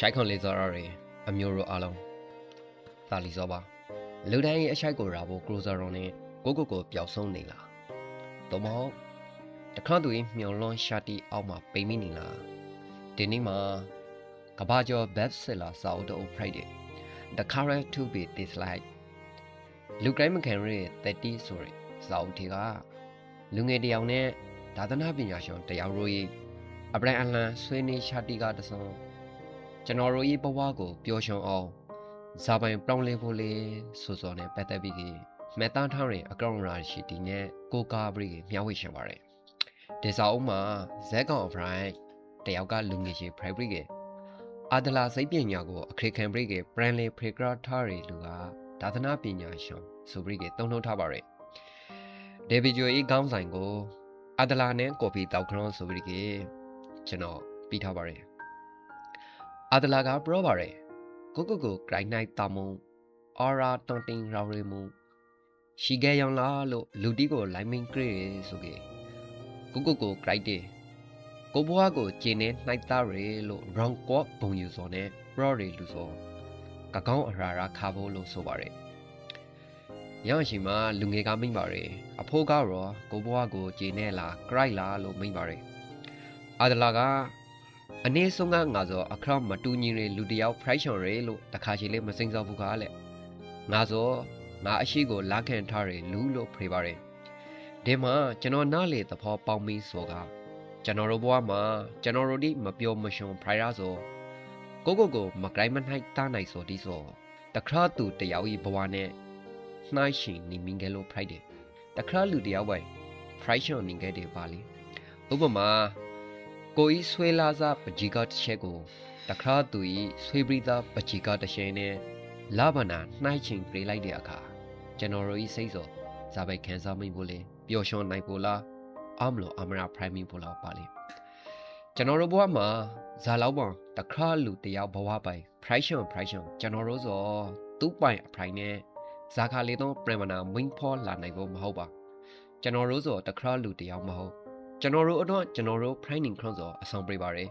ရှိုက်ခွန်လေးစောရရအမျိုးရောအလုံးသာလီစောပါလူတိုင်းရဲ့အရှိုက်ကိုရာဖို့ကရိုဇာရွန်နဲ့ကိုပျောက်ဆုံးနေလားတော့မဟုတ်တခါသူရင်မျောလွန်ရှာတီအောက်မှာပိမိနေလားဒီနေ့မှာကဘာကျော်ဘက်ဆယ်လာစာအုပ်တို့ဖရိုက်တယ် The Current to be Disliked လူကိုင်းမခံရတဲ့30ဆိုရယ်စာအုပ်တွေကလူငယ်တယောက်နဲ့ဒါသနာပညာရှင်တယောက်တို့ရဲ့အပရန်အလန်ဆွေးနွေးရှာတီကတဆုံးကျွန်တော်တို့ရဲ့ဘဝကိုပျော်ရွှင်အောင်ဇာပိုင်ပြောင်းလဲဖို့လေဆိုစောနဲ့ပတ်သက်ပြီးမှတ်သားထားတဲ့အကောင့်ရာရှိတီနဲ့ကိုကာပရီမျှဝေရှင်ပါတယ်ဒီစာအုပ်မှာဇက်ကောင်ဖရိုင်တယောက်ကလူငယ်ရှိဖရိုက်ပရီကအာဒလာစိတ်ပညာကိုအခရိခံပရီကပရန်လေဖရီဂရထားရီလူကဒါသနာပညာရှင်ဆိုပရီကတုံ့နှုံထားပါတယ်ဒေဗီဂျိုဤခေါင်းဆိုင်ကိုအာဒလာနဲ့ကော်ဖီတောက်ခရွန်ဆိုပရီကကျွန်တော်ပြီးထားပါတယ်အာဒလာကပြောပါတယ်ကိုဂရိုင်းနိုင်တမုံအော်ရာတွန်တင်ရောင်ရီမူရှိခဲ့ရောင်လားလို့လူတီကိုလိုင်းမင်းကရေဆိုကေကိုဂရိုက်တယ်ကိုဘွားကိုကျင်းနေနှိုက်သားရေလို့ရောင်ကော့ဘုံယူစောနဲ့ပရော့ရီလူစောကကောင်းအရာရာခါဖို့လို့ဆိုပါတယ်ရောင်ရှိမှာလူငယ်ကမိန်ပါတယ်အဖိုးကတော့ကိုဘွားကိုကျင်းနေလားဂရိုက်လားလို့မိန်ပါတယ်အာဒလာကအနည်းဆုံးကငါစောအခရောက်မတူညီရလူတယောက်ဖရိုက်ရှော်ရဲလို့တခါချီလေးမစိမ့်စောဘူးကားလေငါစောငါအရှိကိုလာခံထားရလူလို့ဖေးပါတယ်ဒီမှာကျွန်တော်နားလေသဘောပေါင်းပြီးဆိုကကျွန်တော်တို့ဘဝမှာကျွန်တော်တို့ဒီမပြောမရှုံဖရိုက်ရဆိုကိုမကြိုင်မနိုင်တားနိုင်ဆိုဒီဆိုတခါသူတယောက်ဤဘဝနဲ့နှိုင်းရှင်နေမင်းကလေးဖရိုက်တယ်တခါလူတယောက်ပဲဖရိုက်ရှော်နေခဲ့တယ်ပါလေဥပမာကိုဤဆွေလာစားပကြီးကတစ်ချက်ကိုတခါသူဤဆွေပရိသပကြီးကတစ်ချက်နဲ့လာဗနာနှိုင်းချင်းပြေးလိုက်တဲ့အခါကျွန်တော်တို့ဤစိတ်စောဇာပိုက်ခံစားမိဖို့လေပျော်ရွှင်နိုင်ဖို့လားအမလို့အမရာပရိုင်မီဖို့လားပါလေကျွန်တော်တို့ဘဝမှာဇာလောက်ပေါင်းတခါလူတယောက်ဘဝပိုင်ဖရိုက်ရှွန်ကျွန်တော်တို့စောသူ့ပိုင်အဖရိုင်နဲ့ဇာခါလေးတော့ပရမနာမင်းဖောလာနိုင်ဖို့မဟုတ်ပါကျွန်တော်တို့စောတခါလူတယောက်မဟုတ်ကျွန်တော်တို့အတွက်ကျွန်တော်တို့ training ခန်းစောအဆောင်ပေးပါတယ်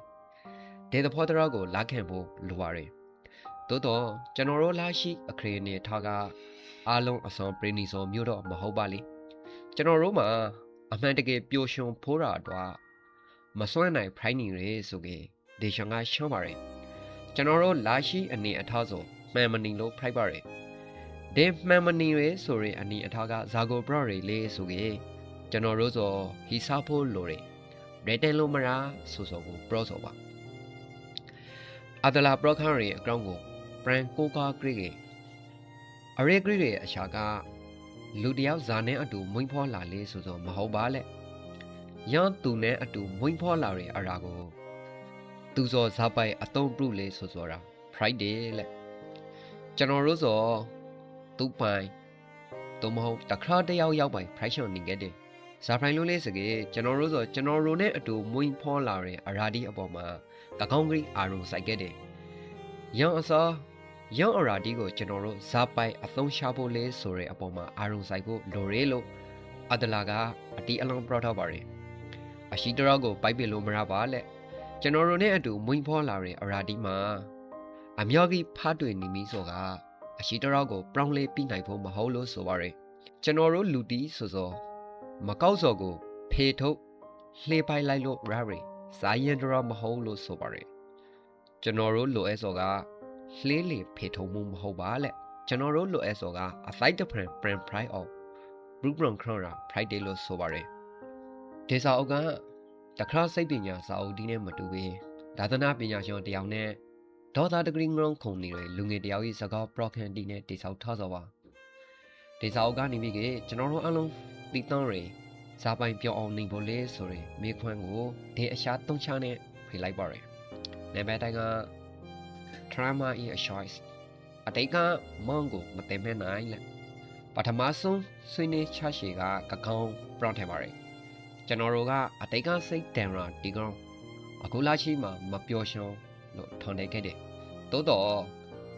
ဒေသဖော်တရာကိုလာခံဖို့လိုပါတယ်တိုးတော့ကျွန်တော်တို့လာရှိအခရေနေထားကအားလုံးအဆောင်ပေးနေစောမျိုးတော့မဟုတ်ပါလေကျွန်တော်တို့မှာအမှန်တကယ်ပျော်ရွှင်ဖိုးတာတော့မစွမ်းနိုင် training တွေဆိုကေဒေရှန်ကရှင်းပါတယ်ကျွန်တော်တို့လာရှိအနေအထားဆိုမှန်မနေလို့ဖိုက်ပါတယ်ဒီမှန်မနေရဲဆိုရင်အနေအထားကဇာကိုဘရော့တွေလေးဆိုကေကျွန်တော်တို့ဆိုဟီစာဖို့လိုတယ်ရေတန်လိုမလားဆိုကိုပရောဆိုပါအာဒလာပရောခန်းရဲ့အကောင့်ကိုပရန်ကိုကာဂရိရဲ့အရေဂရိရဲ့အရှာကလူတယောက်ဇာနဲ့အတူမွင်းဖောလာလေးဆိုမဟုတ်ပါလေရန်သူနဲ့အတူမွင်းဖောလာရဲ့အရာကိုသူစောဇာပိုင်အတုံးပြုလေးဆိုတာ Friday လေကျွန်တော်တို့ဆိုသူ့ပိုင်သူမဟုတ်တခါတယောက်ရောက်ပိုင် pressure နေခဲ့တယ်ဇာဖိုင်လို့လေးစကေကျွန်တော်တို့ဆိုကျွန်တော်တို့နဲ့အတူမွင်းဖောလာတဲ့အရာဒီအပေါ်မှာတကောင်းကြီးအာရုံစိုက်ခဲ့တယ်။ရောင်အစောရောင်အရာဒီကိုကျွန်တော်တို့ဇာပိုင်အသုံးချဖို့လေးဆိုတဲ့အပေါ်မှာအာရုံစိုက်ဖို့လိုရဲလို့အဒလာကအတီးအလုံးပရောထားပါတယ်။အရှိတရောကိုပိုက်ပစ်လို့မရပါလက်ကျွန်တော်တို့နဲ့အတူမွင်းဖောလာတဲ့အရာဒီမှာအမြောက်ကြီးဖားတွေ့နေပြီဆိုကအရှိတရောကိုပြောင်းလဲပြီးနိုင်ဖို့မဟုတ်လို့ဆိုပါရယ်ကျွန်တော်တို့လူတီဆိုမကောက်စော်ကိုဖေထုတ်လှေပိုက်လိုက်လို့ရရီဇာယန်ဒရာမဟုတ်လို့ဆိုပါရယ်ကျွန်တော်တို့လိုအဲစော်ကလှေးလေဖေထုတ်မှုမဟုတ်ပါလက်ကျွန်တော်တို့လိုအဲစော်ကအလိုက်တဖရန်ပရန်ဖရိုက်အော့ဘရူဘရန်ခရရာဖရိုက်ဒေးလို့ဆိုပါရယ်ဒေစာအုပ်ကတခါစိတ်ပညာစာအုပ်ဒီနဲ့မတူပေဒါသနာပညာရှင်တယောက်နဲ့ဒေါသတဂရင်းငုံခုံနေတဲ့လူငယ်တယောက်ရဲ့စကားပရော့ကန်ဒီနဲ့ဒေစာအုပ်ထားစောပါဒေစာအုပ်ကနေပြီးကျွန်တော်တို့အလုံးတီတောင်းရဇာပိုင်ပြောအောင်နေဖို့လေဆိုရင်မိခွန်းကိုဒီအရှာတုံးချနဲ့ဖိလိုက်ပါရယ်။နေဘတိုင်းက trauma is a choice အတိတ်ကမောင်ကိုမသိမဲနိုင်လေပထမဆုံးဆွေးနွေးချရှိကကကောင်းပရော့ထဲပါရယ်။ကျွန်တော်တို့ကအတိတ်ကစိတ်တန်ရာဒီကောင်အခုလာရှိမှမပျော်ရွှင်လို့ထွန်နေခဲ့တယ်။သို့တော့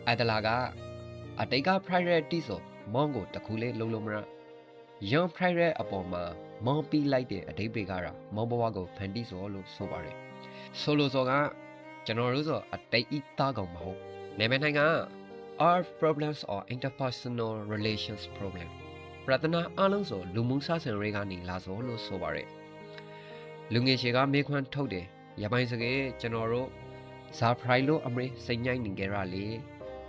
အဒလာကအတိတ်က priority ဆိုမောင်ကိုတခုလေးလုံးလုံးမရယွန်ဖရိုက်ရဲအပေါ်မှာမောင်းပြီးလိုက်တဲ့အဓိပ္ပာယ်ကတော့မောင်းဘဝကိုဖန်တီးစောလို့ဆိုပါတယ်ဆိုလိုစောက ကျွန်တော်တို့ဆိုအတိတ်ဤသားကောင်မဟုတ်နာမည်နိုင်က our problems or interpersonal relations problem ပရတနာအလုံးဆိုလူမှုဆဆင်ရေးကနေလာဆိုလို့ဆိုပါရယ်လူငယ်ချေကမေခွန်းထုတ်တယ်ရပိုင်းစကေကျွန်တော်တို့ဇာဖရိုင်လိုအမရိစိတ်ညိုင်းနေကြရလေ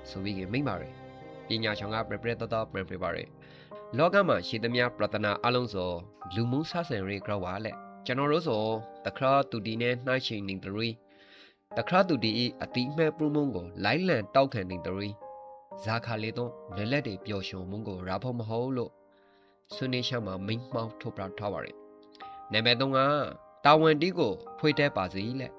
ဆိုပြီးမိမ့်ပါရယ်ပညာချောင်းကပြပြတော်ပြန်ပြပါရယ်လောကမှာရှိသမျှပရတနာအလုံးဆိုလူမှုဆဆင်ရေးကြောက်ပါလက်ကျွန်တော်တို့ဆိုတခါတူဒီနဲ့နှိုင်းချိန်နေတခါတူဒီအတိမဲ့ပရုမုံကိုလိုင်းလန်တောက်ခံနေဇာခါလေးတော့လက်လက်တွေပျော်ရွှင်မှုကိုရာဖို့မဟုတ်လို့ဆွနေရှောင်းမှာမိန်မောင်းထုတ်ပြထားပါရယ်နာမည်3ကတာဝန်တီးကိုဖွေးတဲ့ပါစီလက်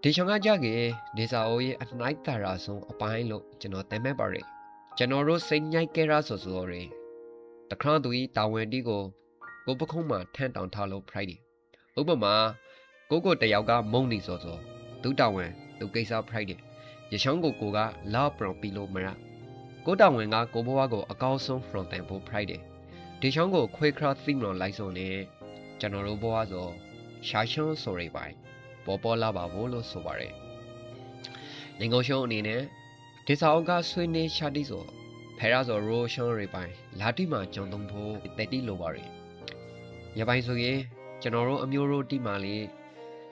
ဒီချောင်းကကြကေနေစာအိုရဲ့အနိုင်တာရာဆုံးအပိုင်းလို့ကျွန်တော်တင်မဲ့ပါရယ်ကျွန်တော်တို့စိတ်ညိုက်ကြရဆိုရယ်တခါတူဤတာဝန်တီးကိုပခုံးမှာထန့်တောင်ထားလို့ဖရိုက်တယ်ဥပမာကိုတယောက်ကမုံနေဆိုသူတာဝန်သူကိစ္စဖရိုက်တယ်ရချောင်းကိုကလာပရော်ပီလို့မရကိုတာဝန်ကကိုဘွားကိုအကောင်းဆုံး from တန်ဖို့ Friday ဒီချောင်းကိုခွေခရသီမလို့လိုက်ဆုံးနေကျွန်တော်တို့ဘွားဆိုရှာရှုံးဆိုရိပိုင်ပေါ်လာပါဘူးလို့ဆိုပါတယ်လင်ကိုရှုံးအနေနဲ့ဒီစာအုပ်ကဆွေးနွေးချတိဆိုဖဲရဆိုရိုရှုံးရိပိုင်လာတိမှာကြုံသုံးဖို့တက်တိလိုပါတယ်ရပိုင်းဆိုရင်ကျွန်တော်တို့အမျိုးတို့တိမာလေး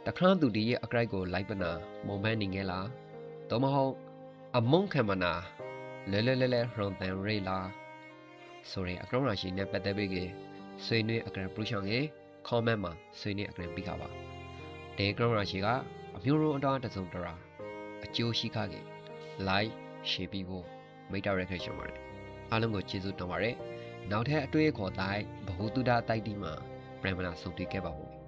တခါတူဒီရဲ့အကြိုက်ကိုလိုက်ပနာမုံမန်းနေငယ်လားတော့မဟုတ်အမုံခံမနာလဲရုံတန်ရိလာဆိုရင်အကောင်ရာရှိနဲ့ပတ်သက်ပြီးဆွေးနွေးအကရပလူချောင်းရဲ့ comment မှာဆွေးနွေးအကရပြီးပါဒီကောင်ရာရှိကအမျိုးရိုးအတောတစုံတရာအကျိုးရှိခကေ like share ပြီးဖို့မိတ်တာရက်ခဲ့ရှုံပါတယ်အားလုံးကိုကျေးဇူးတင်ပါတယ်နောက်ထပ်အတွေ့အခေါ်တိုင်းဘ ഹു တုဒတိုက်တီမှာပြန်မလာဆုံးတည်ခဲ့ပါဦး